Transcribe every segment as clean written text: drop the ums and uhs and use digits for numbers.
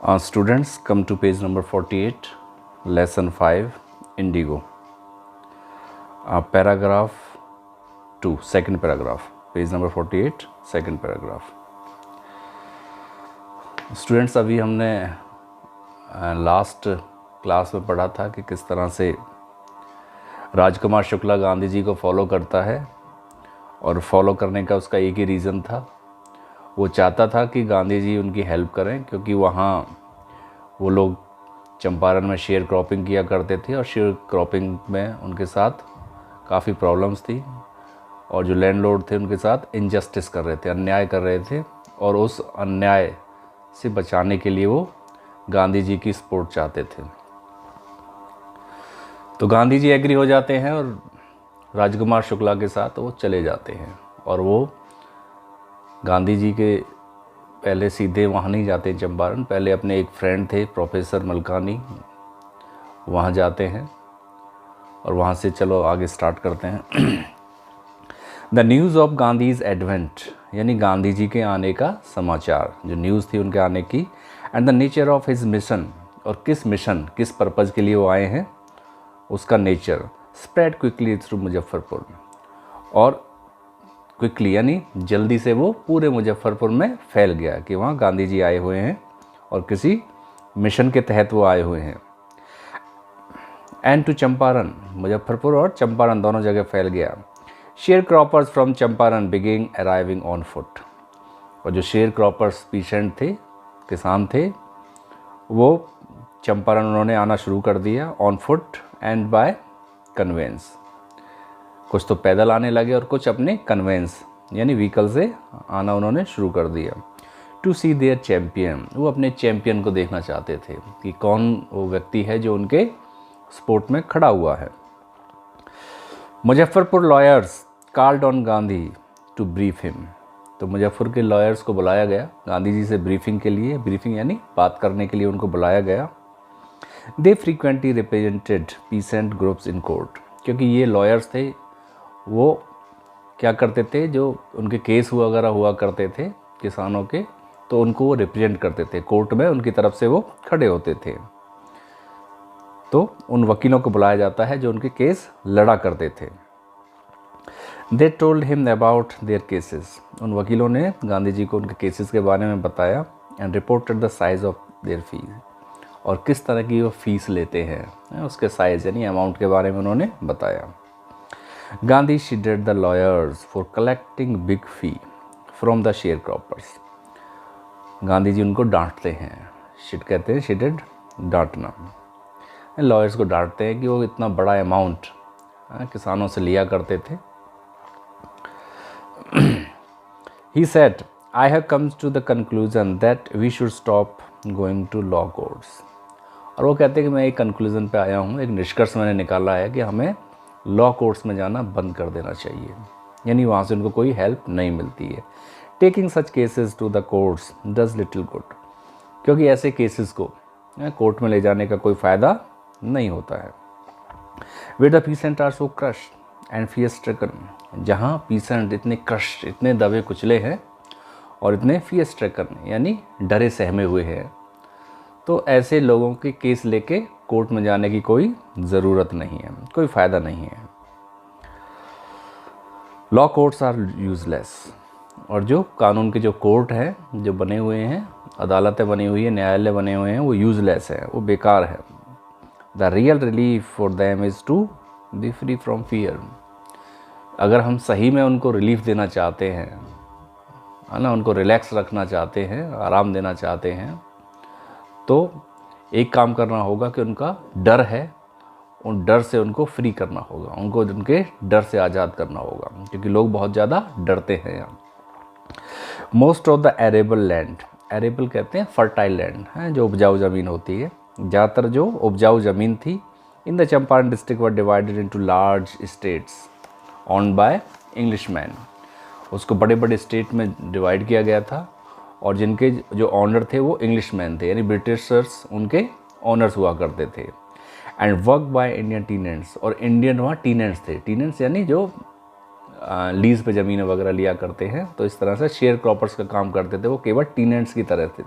Students, come to page number 48, lesson 5, Indigo. Paragraph 2, second paragraph, page number 48, second paragraph. Students, अभी हमने last class में पढ़ा था कि किस तरह से राजकुमार शुक्ला गांधी जी को फॉलो करता है, और फॉलो करने का उसका एक ही रीज़न था। वो चाहता था कि गांधी जी उनकी हेल्प करें, क्योंकि वहाँ वो लोग चंपारण में शेयर क्रॉपिंग किया करते थे और शेयर क्रॉपिंग में उनके साथ काफ़ी प्रॉब्लम्स थी, और जो लैंडलॉर्ड थे उनके साथ इनजस्टिस कर रहे थे, अन्याय कर रहे थे, और उस अन्याय से बचाने के लिए वो गांधी जी की सपोर्ट चाहते थे। तो गांधी जी एग्री हो जाते हैं और राजकुमार शुक्ला के साथ वो चले जाते हैं, और वो गांधी जी के पहले सीधे वहाँ नहीं जाते चंपारण, पहले अपने एक फ्रेंड थे प्रोफेसर मलकानी, वहाँ जाते हैं, और वहाँ से चलो आगे स्टार्ट करते हैं। The news of Gandhi's advent, यानी गांधी जी के आने का समाचार, जो न्यूज़ थी उनके आने की, and the nature of his mission, और किस मिशन, किस पर्पज़ के लिए वो आए हैं, उसका nature, spread quickly through Muzaffarpur, और क्विकली यानी जल्दी से वो पूरे मुजफ्फरपुर में फैल गया कि वहाँ गांधी जी आए हुए हैं और किसी मिशन के तहत वो आए हुए हैं। एंड टू चंपारण, मुजफ्फरपुर और चंपारण दोनों जगह फैल गया। Sharecroppers from Champaran began arriving on foot, और जो शेयर क्रॉपर्स पीसेंट थे, किसान थे, वो चंपारण उन्होंने आना शुरू कर दिया on foot and by conveyance. कुछ तो पैदल आने लगे और कुछ अपने कन्वेंस यानी व्हीकल से आना उन्होंने शुरू कर दिया। टू सी देयर चैम्पियन, वो अपने चैम्पियन को देखना चाहते थे कि कौन वो व्यक्ति है जो उनके सपोर्ट में खड़ा हुआ है। Muzaffarpur lawyers called on Gandhi to brief him, तो मुजफ्फर के लॉयर्स को बुलाया गया गांधी जी से ब्रीफिंग के लिए, ब्रीफिंग यानी बात करने के लिए उनको बुलाया गया। They frequently represented peasant groups in court, क्योंकि ये लॉयर्स थे, वो क्या करते थे, जो उनके केस वगैरह हुआ करते थे किसानों के, तो उनको वो रिप्रेजेंट करते थे कोर्ट में, उनकी तरफ से वो खड़े होते थे। तो उन वकीलों को बुलाया जाता है जो उनके केस लड़ा करते थे। They told him about their cases, उन वकीलों ने गांधी जी को उनके केसेस के बारे में बताया। And reported the size of their fees, और किस तरह की वो फीस लेते हैं, उसके साइज़ यानी अमाउंट के बारे में उन्होंने बताया। Gandhi chided the lawyers for collecting big fee from the sharecroppers, Gandhi ji उनको डांटते हैं, शिड कहते हैं शिडेड, डांटना, लॉयर्स को डांटते हैं कि वो इतना बड़ा अमाउंट किसानों से लिया करते थे। He said, I have come to the conclusion that we should stop going to law courts, और वो कहते हैं कि मैं एक कंक्लूजन पे आया हूँ, एक निष्कर्ष मैंने निकाला है कि हमें लॉ कोर्ट्स में जाना बंद कर देना चाहिए, यानी वहाँ से उनको कोई हेल्प नहीं मिलती है। Taking such cases to the courts does little good, क्योंकि ऐसे केसेस को कोर्ट में ले जाने का कोई फ़ायदा नहीं होता है। Where the peasant are so crushed and fear stricken, जहाँ पीसेंट इतने क्रश, इतने दबे कुचले हैं और इतने फियर स्ट्रिकन यानी डरे सहमे हुए हैं, तो ऐसे लोगों के केस लेके कोर्ट में जाने की कोई ज़रूरत नहीं है, कोई फ़ायदा नहीं है। लॉ कोर्ट्स आर यूज़लेस, और जो कानून के जो कोर्ट हैं, जो बने हुए हैं, अदालतें बनी हुई है, न्यायालय बने हुए हैं, वो यूज़लेस है, वो बेकार है। The real relief for them is to be free from fear, अगर हम सही में उनको रिलीफ देना चाहते हैं, है ना, उनको रिलैक्स रखना चाहते हैं, आराम देना चाहते हैं, तो एक काम करना होगा कि उनका डर है, उन डर से उनको फ्री करना होगा, उनको उनके डर से आज़ाद करना होगा, क्योंकि लोग बहुत ज़्यादा डरते हैं यहाँ। Most of the arable land, arable कहते हैं फर्टाइल लैंड है, जो उपजाऊ ज़मीन होती है, ज़्यादातर जो उपजाऊ ज़मीन थी in the Champaran district were divided into large estates owned by Englishman, उसको बड़े बड़े स्टेट में डिवाइड किया गया था, और जिनके जो ऑनर थे वो इंग्लिशमैन थे, यानी ब्रिटिशर्स उनके ऑनर्स हुआ करते थे। And work by Indian tenants, और इंडियन वहाँ टीनेंट्स थे, टीनेंट्स यानी जो लीज पे ज़मीन वगैरह लिया करते हैं, तो इस तरह से शेयर क्रॉपर्स का काम करते थे, वो केवल टीनेंट्स की तरह थे।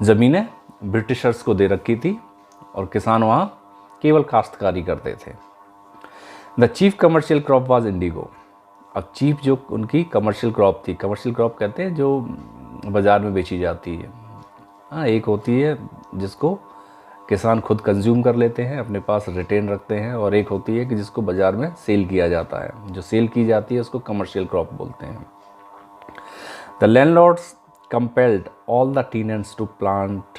ज़मीनें ब्रिटिशर्स को दे रखी थी और किसान वहाँ केवल काश्तकारी करते थे। The chief commercial crop was Indigo. अब चीफ जो उनकी कमर्शियल क्रॉप थी, कमर्शियल क्रॉप कहते हैं जो बाज़ार में बेची जाती है। हाँ, एक होती है जिसको किसान खुद कंज्यूम कर लेते हैं, अपने पास रिटेन रखते हैं, और एक होती है कि जिसको बाज़ार में सेल किया जाता है। जो सेल की जाती है उसको कमर्शियल क्रॉप बोलते हैं। The landlords compelled all the tenants to plant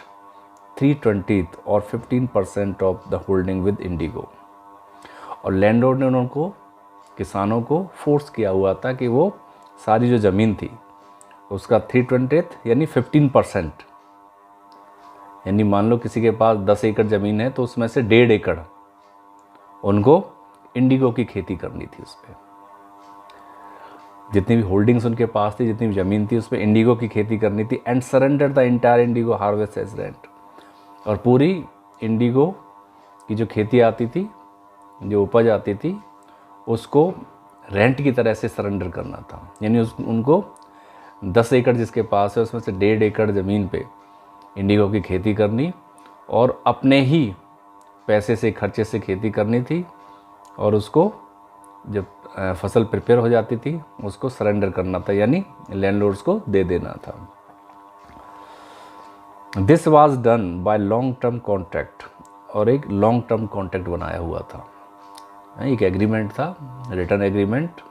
3/20 और 15% of the holding with indigo. और लैंडलॉर्ड ने उनको, किसानों को फोर्स किया हुआ था कि वो सारी जो ज़मीन थी उसका 3/20 यानी 15%, यानी मान लो किसी के पास 10 एकड़ ज़मीन है तो उसमें से 1.5 एकड़ उनको इंडिगो की खेती करनी थी। उस पर जितनी भी होल्डिंग्स उनके पास थी, जितनी भी ज़मीन थी, उस पर इंडिगो की खेती करनी थी। And surrender the entire indigo harvest as rent. और पूरी इंडिगो की जो खेती आती थी, जो उपज आती थी, उसको रेंट की तरह से सरेंडर करना था। यानी उनको 10 एकड़ जिसके पास है उसमें से 1.5 एकड़ ज़मीन पे इंडिगो की खेती करनी और अपने ही पैसे से, खर्चे से खेती करनी थी, और उसको जब फसल प्रिपेयर हो जाती थी उसको सरेंडर करना था, यानी लैंडलॉर्ड्स को दे देना था। This was done by long term contract. और एक लॉन्ग टर्म कॉन्ट्रैक्ट बनाया हुआ था, एक एग्रीमेंट था, रिटर्न एग्रीमेंट,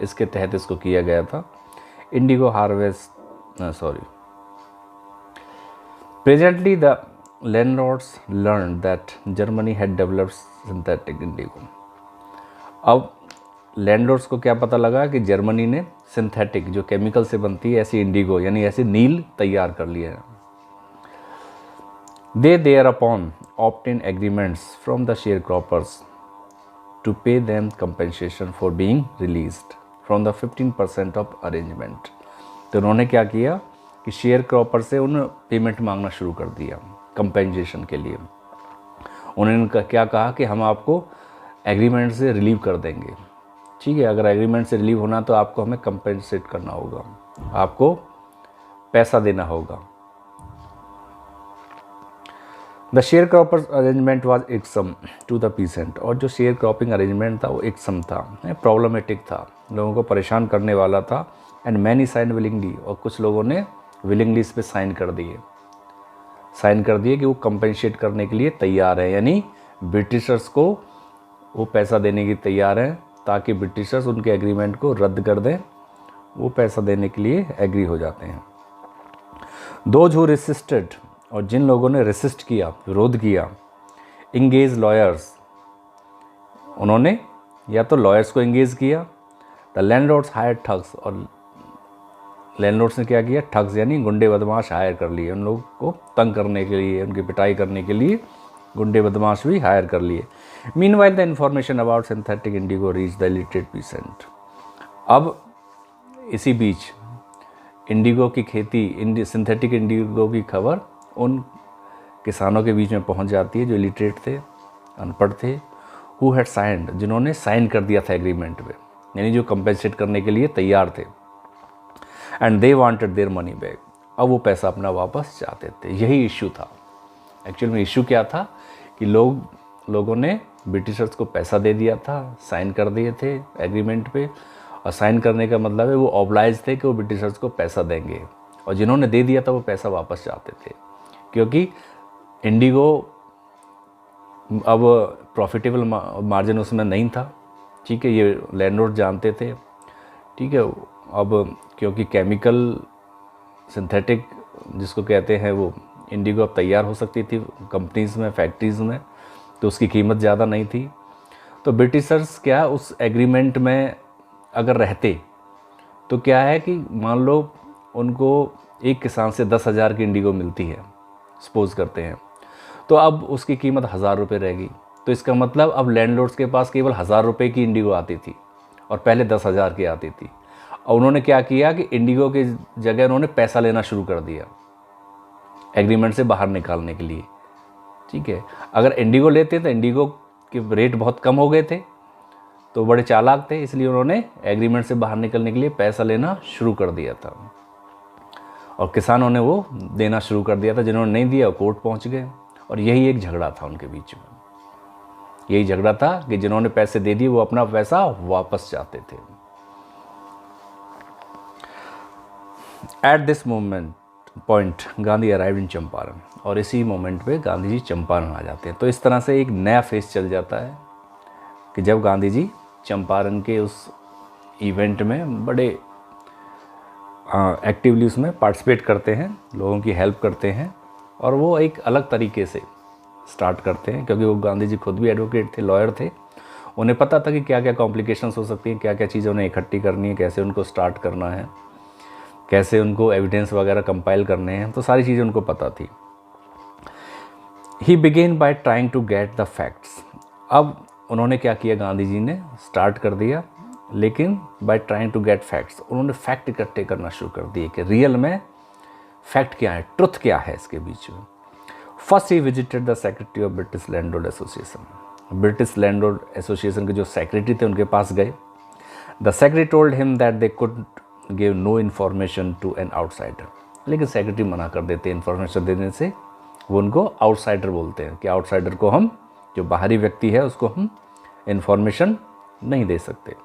इसके तहत इसको किया गया था। Indigo Presently, the landlords learned that Germany had developed synthetic indigo. अब लैंडलॉर्ड्स को क्या पता लगा कि जर्मनी ने सिंथेटिक, जो केमिकल से बनती है, ऐसी इंडिगो यानी ऐसी नील तैयार कर लिया है। They thereupon obtained agreements from the sharecroppers to pay them compensation for being released from the 15% of arrangement. तो उन्होंने क्या किया कि शेयर क्रॉपर से उन्होंने पेमेंट मांगना शुरू कर दिया कंपेंसेशन के लिए। उन्होंने क्या कहा कि हम आपको एग्रीमेंट से रिलीव कर देंगे, ठीक है, अगर एग्रीमेंट से रिलीव होना तो आपको हमें कंपेंसेट करना होगा, आपको पैसा देना होगा। The sharecroppers arrangement was irksome to the peasant. और जो शेयर क्रॉपिंग अरेंजमेंट था वो एक्सम था, प्रॉब्लमेटिक था, लोगों को परेशान करने वाला था। एंड मैनी साइन विलिंगली, और कुछ लोगों ने विलिंगली इस पर साइन कर दिए कि वो कंपेंसेट करने के लिए तैयार है, यानी ब्रिटिशर्स को वो पैसा देने की तैयार हैं ताकि ब्रिटिशर्स उनके एग्रीमेंट को रद्द कर दें। वो पैसा देने के लिए एग्री हो जाते हैं। दोज हु रेसिस्टेड, और जिन लोगों ने रेसिस्ट किया, विरोध किया, इंगेज लॉयर्स, उन्होंने या तो लॉयर्स को इंगेज किया। द लैंडलॉर्ड्स हायर ठग्स, और लैंडलॉर्ड्स ने क्या किया, ठग्स यानी गुंडे बदमाश हायर कर लिए, उन लोगों को तंग करने के लिए, उनकी पिटाई करने के लिए गुंडे बदमाश भी हायर कर लिए। Meanwhile the information about synthetic Indigo reach the illiterate pheasant. अब इसी बीच इंडिगो की खेती, सिंथेटिक इंडिगो की खबर उन किसानों के बीच में पहुंच जाती है जो इलिटरेट थे, अनपढ़ थे, हु हैड साइंड, जिन्होंने साइन कर दिया था एग्रीमेंट पे, यानी जो कंपेंसेट करने के लिए तैयार थे। And they wanted their money back, अब वो पैसा अपना वापस चाहते थे। यही इशू था एक्चुअल में। इशू क्या था कि लोगों ने ब्रिटिशर्स को पैसा दे दिया था, साइन कर दिए थे एग्रीमेंट पे, और साइन करने का मतलब है वो ऑब्लाइज थे कि वो ब्रिटिशर्स को पैसा देंगे, और जिन्होंने दे दिया था वो पैसा वापस चाहते थे, क्योंकि इंडिगो अब प्रॉफिटेबल मार्जिन उसमें नहीं था, ठीक है, ये लैंडलॉर्ड जानते थे, ठीक है। अब क्योंकि केमिकल सिंथेटिक जिसको कहते हैं वो इंडिगो अब तैयार हो सकती थी कंपनीज़ में, फैक्ट्रीज़ में, तो उसकी कीमत ज़्यादा नहीं थी। तो ब्रिटिशर्स क्या उस एग्रीमेंट में अगर रहते तो क्या है कि मान लो उनको एक किसान से 10,000 की इंडिगो मिलती है, सपोज करते हैं, तो अब उसकी कीमत 1,000 रुपये रहेगी। तो इसका मतलब अब लैंडलॉर्ड्स के पास केवल 1,000 रुपये की इंडिगो आती थी और पहले 10,000 की आती थी। और उन्होंने क्या किया कि इंडिगो की जगह उन्होंने पैसा लेना शुरू कर दिया एग्रीमेंट से बाहर निकालने के लिए, ठीक है। अगर इंडिगो लेते तो इंडिगो के रेट बहुत कम हो गए थे, तो बड़े चालाक थे, इसलिए उन्होंने एग्रीमेंट से बाहर निकलने के लिए पैसा लेना शुरू कर दिया था। और किसानों ने वो देना शुरू कर दिया था, जिन्होंने नहीं दिया वो कोर्ट पहुंच गए। और यही एक झगड़ा था उनके बीच में, यही झगड़ा था कि जिन्होंने पैसे दे दिए वो अपना पैसा वापस चाहते थे। At this point Gandhi arrive in Champaran, और इसी मोमेंट पे गांधी जी चंपारण आ जाते हैं। तो इस तरह से एक नया फेज चल जाता है कि जब गांधी जी चंपारण के उस इवेंट में बड़े एक्टिवली उसमें पार्टिसिपेट करते हैं, लोगों की हेल्प करते हैं, और वो एक अलग तरीके से स्टार्ट करते हैं, क्योंकि वो गांधी जी खुद भी एडवोकेट थे, लॉयर थे। उन्हें पता था कि क्या क्या कॉम्प्लिकेशंस हो सकती हैं, क्या क्या चीज़ें उन्हें इकट्ठी करनी है, कैसे उनको स्टार्ट करना है, कैसे उनको एविडेंस वगैरह कंपाइल करने हैं, तो सारी चीज़ें उनको पता थी। He began by trying to get the facts. अब उन्होंने क्या किया, गांधी जी ने स्टार्ट कर दिया, लेकिन by trying to get facts, उन्होंने फैक्ट इकट्ठे करना शुरू कर दिए कि रियल में फैक्ट क्या है, ट्रुथ क्या है इसके बीच में। First he visited the secretary of British Landlord Association. British Landlord Association के जो सेक्रेटरी थे उनके पास गए। The secretary told him that they could give no information to an outsider. लेकिन सेक्रेटरी मना कर देते हैं इन्फॉर्मेशन देने से, वो उनको आउटसाइडर बोलते हैं कि आउटसाइडर को हम, जो बाहरी व्यक्ति है उसको हम इन्फॉर्मेशन नहीं दे सकते।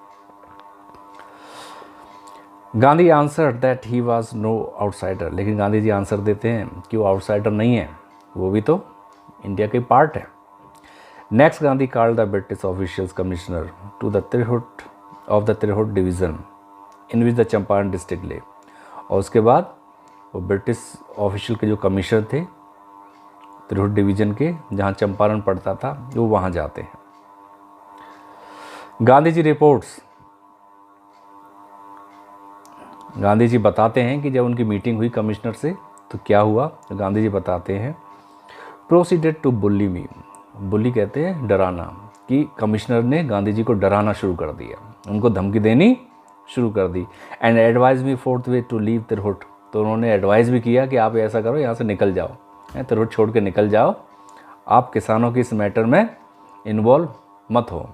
Gandhi answer that he was no outsider. लेकिन गांधी जी आंसर देते हैं कि वो आउटसाइडर नहीं है, वो भी तो इंडिया के पार्ट है। Next Gandhi called the British officials commissioner to the Tirhut division in which the Champaran district lay. और उसके बाद वो ब्रिटिश ऑफिशियल के जो कमिश्नर थे तिरहुत डिवीज़न के, जहाँ चंपारण पड़ता था, वो वहाँ जाते हैं। गांधी जी रिपोर्ट्स, गांधी जी बताते हैं कि जब उनकी मीटिंग हुई कमिश्नर से तो क्या हुआ। तो गांधी जी बताते हैं, प्रोसीडेड टू बुली मी। बुली कहते हैं डराना, कि कमिश्नर ने गांधी जी को डराना शुरू कर दिया, उनको धमकी देनी शुरू कर दी। And advise me forthwith to leave Tirhut. तो उन्होंने एडवाइस भी किया कि आप ऐसा करो, यहाँ से निकल जाओ, तिरहुत छोड़ के निकल जाओ, आप किसानों की इस मैटर में इन्वॉल्व मत हो।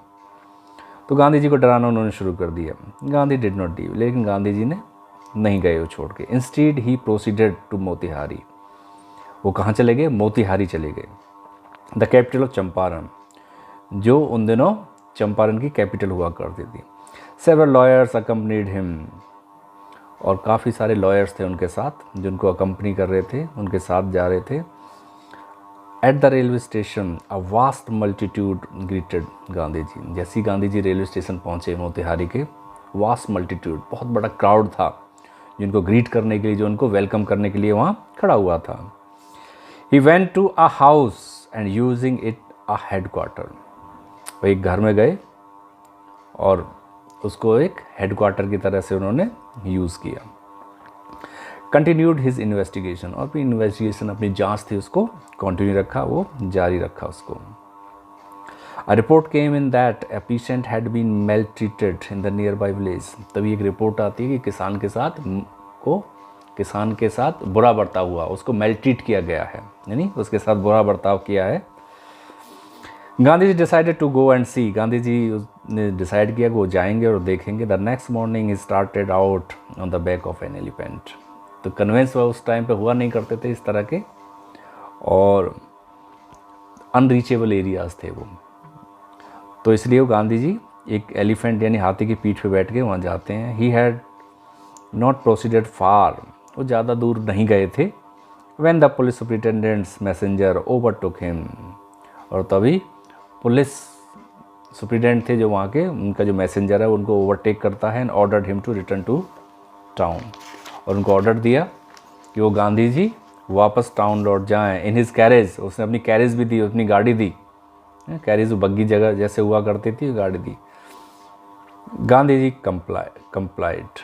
तो गांधी जी को डराना उन्होंने शुरू कर दिया। गांधी डिड नॉट लीव, लेकिन गांधी जी ने नहीं गए वो छोड़ के। Instead he proceeded to Motihari. वो कहाँ चले गए, मोतिहारी चले गए, द कैपिटल ऑफ चंपारण, जो उन दिनों चंपारण की कैपिटल हुआ करती थी। सेवरल लॉयर्स अकम्पनीड हिम, और काफ़ी सारे लॉयर्स थे उनके साथ जो उनको अकम्पनी कर रहे थे, उनके साथ जा रहे थे। At the railway station a vast multitude greeted Gandhi ji. जैसे ही गांधी जी रेलवे स्टेशन पहुँचे मोतिहारी के, वास्ट मल्टीट्यूड, बहुत बड़ा क्राउड था जिनको ग्रीट करने के लिए, जो उनको वेलकम करने के लिए वहाँ खड़ा हुआ था। He went to a house and using it a headquarter. वो एक घर में गए और उसको एक हेडक्वार्टर की तरह से उन्होंने यूज़ किया। कंटिन्यूड हिज इन्वेस्टिगेशन, और अपनी इन्वेस्टिगेशन, अपनी जांच थी उसको कंटिन्यू रखा, वो जारी रखा उसको। A report came in that a patient had been maltreated in the nearby village। तभी एक रिपोर्ट आती है कि किसान के साथ बुरा बर्ताव हुआ, उसको मेल्ट्रीट किया गया है, यानी उसके साथ बुरा बर्ताव किया है। Gandhi ji decided to go and सी। गांधी जी ने डिसाइड किया कि वो जाएंगे और देखेंगे। The next morning he started out on the back of an elephant. तो कन्वेंस हुआ, उस टाइम पे हुआ नहीं करते थे इस तरह के, और अनरीचेबल एरियाज थे वो, तो इसलिए वो गांधी जी एक एलिफेंट यानी हाथी की पीठ पे बैठ के वहाँ जाते हैं। ही हैड नॉट प्रोसीडेड फार, वो ज़्यादा दूर नहीं गए थे। When the police superintendents messenger overtook him, और तभी पुलिस सुप्रिटेंडेंट थे जो वहाँ के, उनका जो मैसेंजर है उनको ओवरटेक करता है। And ordered him to return to town, और उनको ऑर्डर दिया कि वो गांधी जी वापस टाउन लौट जाएं। इन हिज कैरेज, उसने अपनी कैरेज भी दी, अपनी गाड़ी दी, कैरेज बग्गी जगह जैसे हुआ करती थी, गाड़ी दी। गांधी जी कंप्लाइड,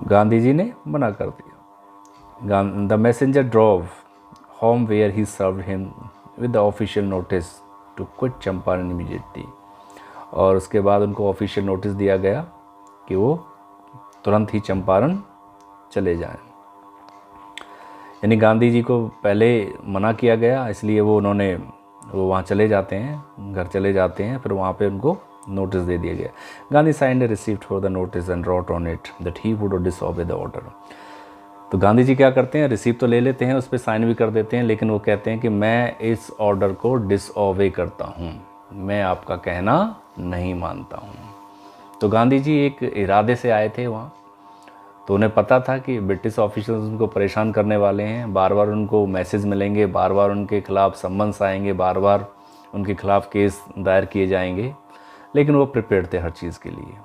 गांधी जी ने मना कर दिया। The messenger drove home where he served him with the official notice to quit Champaran immediately, और उसके बाद उनको ऑफिशियल नोटिस दिया गया कि वो तुरंत ही चंपारण चले जाएं। यानी गांधी जी को पहले मना किया गया, इसलिए वो वहाँ चले जाते हैं, घर चले जाते हैं, फिर वहाँ पे उनको नोटिस दे दिया गया। Gandhi signed a receipt for the notice and wrote on it that he would disobey the order. तो गांधी जी क्या करते हैं, रिसीप्ट तो ले लेते हैं, उस पर साइन भी कर देते हैं, लेकिन वो कहते हैं कि मैं इस ऑर्डर को डिसओबे करता हूँ, मैं आपका कहना नहीं मानता हूँ। तो गांधी जी एक इरादे से आए थे वहाँ, तो उन्हें पता था कि ब्रिटिश ऑफिसर्स उनको परेशान करने वाले हैं, बार बार उनको मैसेज मिलेंगे, बार बार उनके खिलाफ सम्मन्स आएंगे, बार बार उनके खिलाफ केस दायर किए जाएंगे, लेकिन वो प्रिपेयर्ड थे हर चीज़ के लिए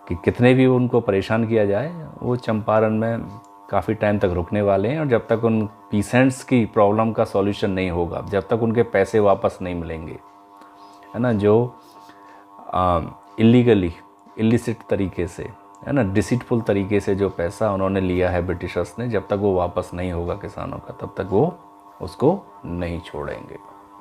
कि कितने भी उनको परेशान किया जाए, वो चंपारण में काफ़ी टाइम तक रुकने वाले हैं, और जब तक उन पीसेंट्स की प्रॉब्लम का सॉल्यूशन नहीं होगा, जब तक उनके पैसे वापस नहीं मिलेंगे, है ना, जो इलीगली इलिसिट तरीके से, है ना, डिसीटफुल तरीके से जो पैसा उन्होंने लिया है ब्रिटिशर्स ने, जब तक वो वापस नहीं होगा किसानों का, तब तक वो उसको नहीं छोड़ेंगे।